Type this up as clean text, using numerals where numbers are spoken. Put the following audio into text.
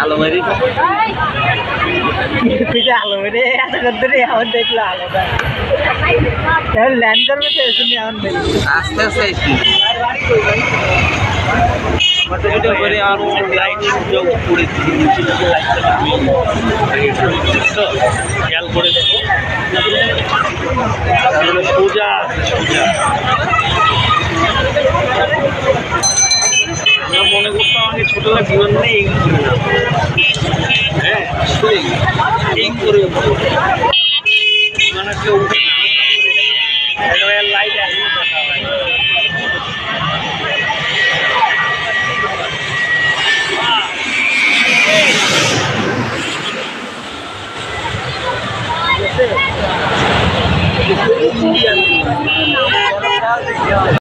আলো মেরি আলো মেরে এত করে এখন দেখলো আলোটা ল্যান্ড করবে তো এসে এখন আস্তে আস্তে করে আর লাইট যোগ করে খেয়াল করে দেখো পূজা আমরা মনে করতাম আগে ছোটবেলা বিমান নেই হ্যাঁ এই করে বিমান একটা উঠে লাইট এখন দেখা হয় Indian